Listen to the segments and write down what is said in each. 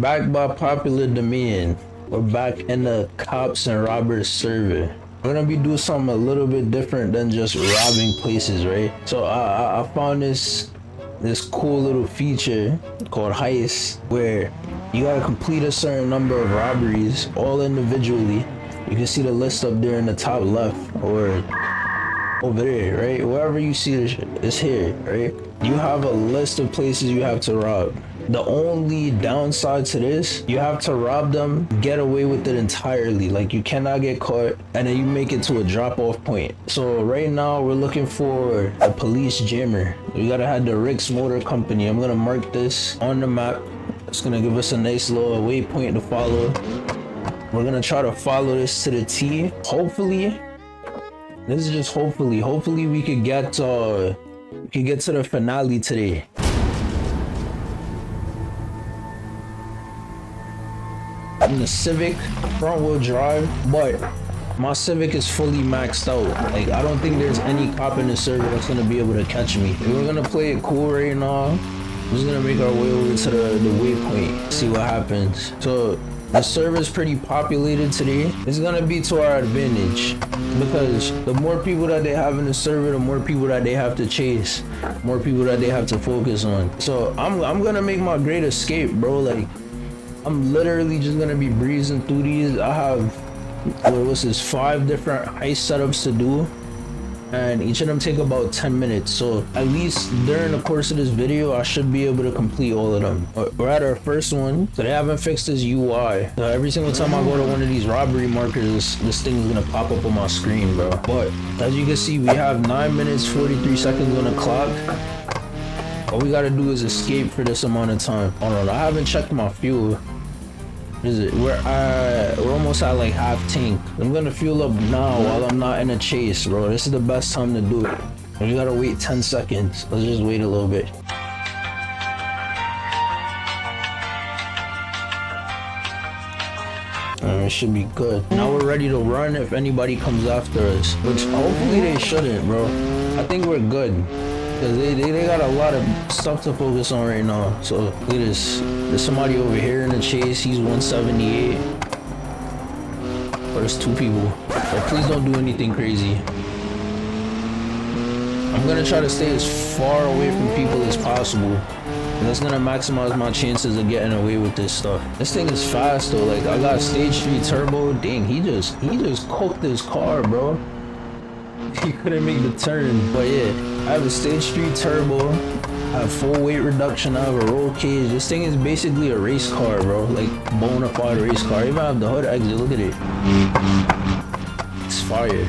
Back by popular demand, we're back in the cops and robbers server. We're gonna be doing something a little bit different than just robbing places, right? So I found this cool little feature called heist, where you gotta complete a certain number of robberies all individually. You can see the list up there in the top left or over there, right? Wherever you see this, it's here, right? You have a list of places you have to rob. The only downside to this, you have to rob them, get away with it entirely. Like, you cannot get caught, and then you make it to a drop-off point. So right now we're looking for a police jammer. We gotta have the Rick's Motor Company. I'm gonna mark this on the map. It's gonna give us a nice little waypoint to follow. We're gonna try to follow this to the T. Hopefully, this is just hopefully we could get to the finale today. I'm the Civic front wheel drive, but my Civic is fully maxed out. Like, I don't think there's any cop in the server that's gonna be able to catch me. We're gonna play it cool right now. We're just gonna make our way over to the waypoint, see what happens. So the server is pretty populated today. It's gonna be to our advantage because the more people that they have in the server, the more people that they have to chase, more people that they have to focus on. So I'm gonna make my great escape, bro. Like, I'm literally just gonna be breezing through these. I have, what's this, 5 different heist setups to do, and each of them take about 10 minutes. So at least during the course of this video, I should be able to complete all of them. We're at our first one. So they haven't fixed this UI. So every single time I go to one of these robbery markers, this thing is gonna pop up on my screen, bro. But as you can see, we have 9 minutes 43 seconds on the clock. All we gotta do is escape for this amount of time. Hold on, I haven't checked my fuel. What is it? We're almost at like half tank. I'm gonna fuel up now while I'm not in a chase, bro. This is the best time to do it. We gotta wait 10 seconds. Let's just wait a little bit. It should be good. Now we're ready to run if anybody comes after us, which hopefully they shouldn't, bro. I think we're good. Cause they got a lot of stuff to focus on right now. So look at this. There's somebody over here in the chase. He's 178. Or there's 2 people. But please don't do anything crazy. I'm gonna try to stay as far away from people as possible. And that's gonna maximize my chances of getting away with this stuff. This thing is fast though. Like, I got stage 3 turbo. Dang, he just cooked this car, bro. He couldn't make the turn. But yeah, I have a stage 3 turbo, I have full weight reduction, I have a roll cage. This thing is basically a race car, bro. Like, bona fide race car. I even have the hood exit, look at it. It's fire.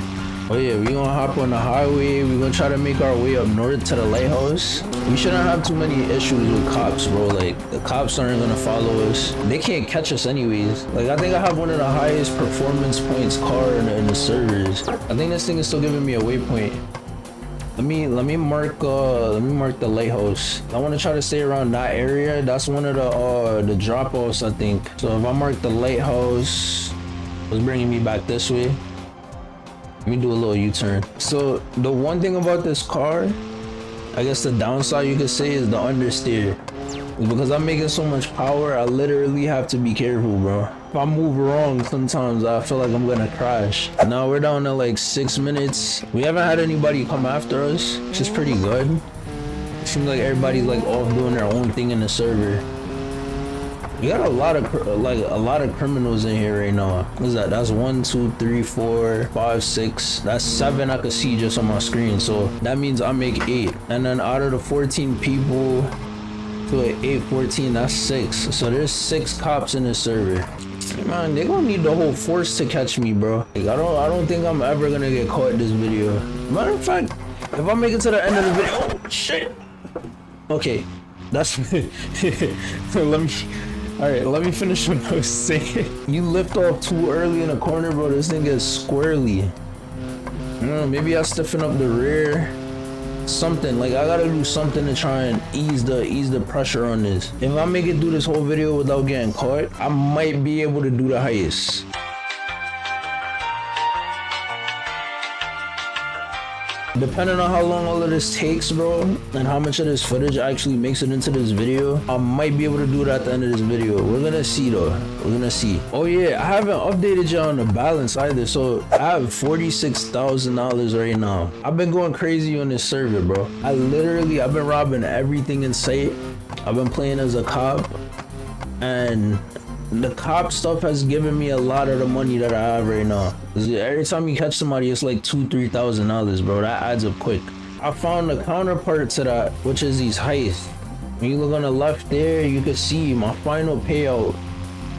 Oh yeah, we gonna hop on the highway. We gonna try to make our way up north to the lighthouse. We shouldn't have too many issues with cops, bro. Like, the cops aren't gonna follow us. They can't catch us anyways. Like, I think I have one of the highest performance points car in the servers. I think this thing is still giving me a waypoint. Let me mark the lighthouse. I want to try to stay around that area. That's one of the drop-offs, I think. So if I mark the lighthouse, it's bringing me back this way. Let me do a little U-turn. So the one thing about this car, I guess the downside you could say, is the understeer. Because I'm making so much power, I literally have to be careful, bro. If I move wrong, sometimes I feel like I'm gonna crash. Now we're down to like 6 minutes. We haven't had anybody come after us, which is pretty good. It seems like everybody's like off doing their own thing in the server. We got a lot of criminals in here right now. What is that? That's 1, 2, 3, 4, 5, 6. That's 7 I could see just on my screen. So that means I make 8. And then out of the 14 people, to 8, 14, that's 6. So there's 6 cops in this server. Man, they gonna need the whole force to catch me, bro. Like, I don't think I'm ever gonna get caught in this video. Matter of fact, if I make it to the end of the video, oh shit. Okay, that's let me finish what I was saying. You lift off too early in the corner, bro. This thing gets squirrely. I don't know, maybe I stiffen up the rear. Something, like, I gotta do something to try and ease the pressure on this. If I make it through this whole video without getting caught, I might be able to do the heist. Depending on how long all of this takes, bro, and how much of this footage actually makes it into this video, I might be able to do it at the end of this video. We're gonna see though. We're gonna see. Oh yeah, I haven't updated y'all on the balance either. So I have $46,000 right now. I've been going crazy on this server, bro. I've been robbing everything in sight. I've been playing as a cop, and the cop stuff has given me a lot of the money that I have right now. Every time you catch somebody, it's like $2,000-3,000, bro. That adds up quick. I found the counterpart to that, which is these heists. When you look on the left there, you can see my final payout,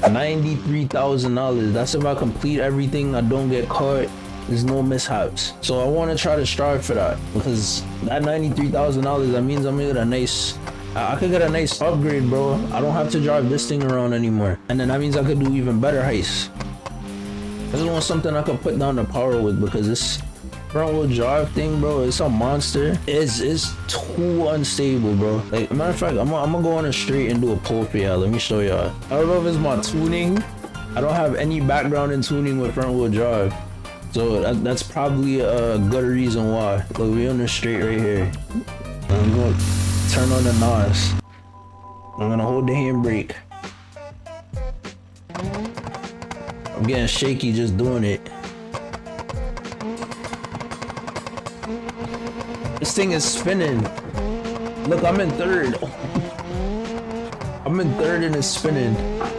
$93,000. That's if I complete everything, I don't get caught, there's no mishaps. So I want to try to strive for that, because that $93,000, that means I'm gonna get a nice, I could get a nice upgrade, bro. I don't have to drive this thing around anymore. And then that means I could do even better heists. This is something I could put down the power with, because this front wheel drive thing, bro, it's a monster. It's too unstable, bro. Like, matter of fact, I'm gonna go on a straight and do a pull for y'all. Let me show y'all. I don't know if it's my tuning. I don't have any background in tuning with front wheel drive. So that's probably a good reason why. Look, we on the straight right here. I'm gonna turn on the Nemzzz. I'm gonna hold the handbrake. I'm getting shaky just doing it. This thing is spinning. Look, I'm in third. I'm in third and it's spinning.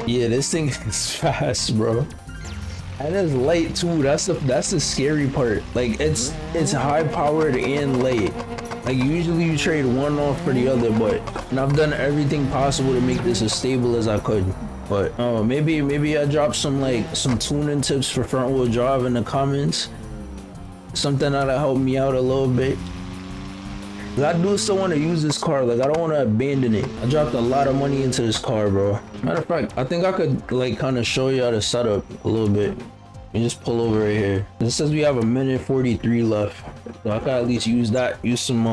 Yeah, this thing is fast, bro. And it's light too. That's the scary part. Like, it's high powered and light. Like, usually you trade one off for the other, and I've done everything possible to make this as stable as I could. But maybe I drop some tuning tips for front wheel drive in the comments. Something that'll help me out a little bit. I do still want to use this car. Like, I don't want to abandon it. I dropped a lot of money into this car, bro. Matter of fact, I think I could kind of show you how to set up a little bit. You just pull over right here. It says we have 1:43 left, so I could at least use that. Use some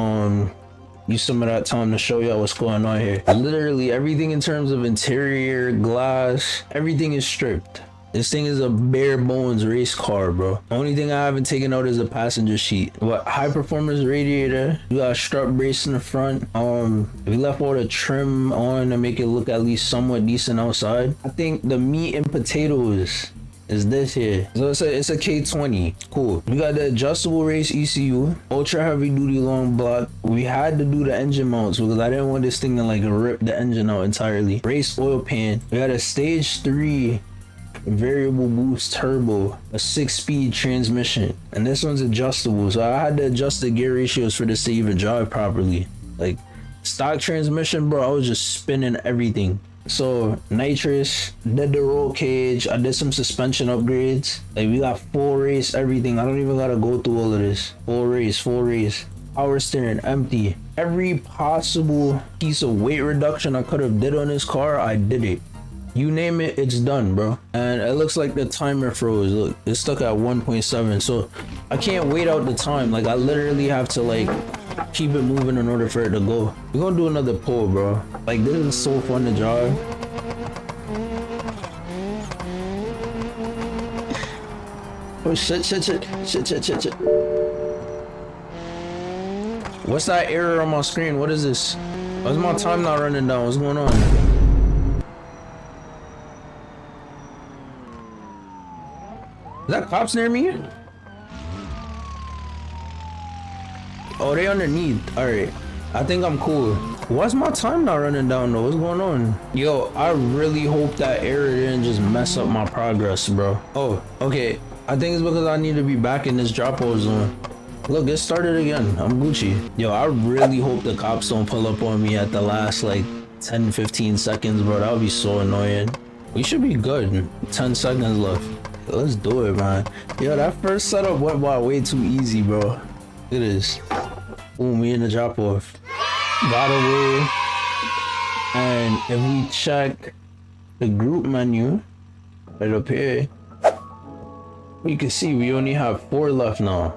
of that time to show y'all what's going on here. Literally everything in terms of interior, glass, everything is stripped. This thing is a bare bones race car, bro. The only thing I haven't taken out is a passenger seat. But high performance radiator. We got a strut brace in the front. We left all the trim on to make it look at least somewhat decent outside. I think the meat and potatoes is this here. So it's a K20. Cool. We got the adjustable race ECU, ultra heavy duty long block. We had to do the engine mounts because I didn't want this thing to rip the engine out entirely. Race oil pan. We got a stage 3 variable boost turbo, a 6-speed transmission, and this one's adjustable, so I had to adjust the gear ratios for this to even drive properly. Like, stock transmission, bro, I was just spinning everything. So nitrous, did the roll cage, I did some suspension upgrades. Like, we got full race everything. I don't even gotta go through all of this. Full race. Power steering empty. Every possible piece of weight reduction I could have did on this car, I did it. You name it, it's done, bro. And it looks like the timer froze. Look, it's stuck at 1.7, so I can't wait out the time. Like, I literally have to keep it moving in order for it to go. We're gonna do another pull, bro. Like, this is so fun to drive. Oh shit. What's that error on my screen? What is this? Why's my time not running down? What's going on? Is that cops near me? Oh, they underneath. Alright. I think I'm cool. Why's my time not running down though? What's going on? Yo, I really hope that error didn't just mess up my progress, bro. Oh, okay. I think it's because I need to be back in this drop-off zone. Look, it started again. I'm Gucci. Yo, I really hope the cops don't pull up on me at the last 10-15 seconds, bro. That would be so annoying. We should be good. 10 seconds left. Let's do it, man. Yo, that first setup went by way too easy, bro. Look at this. Boom, we in the drop off. By the way, and if we check the group menu right up here, you can see we only have 4 left now.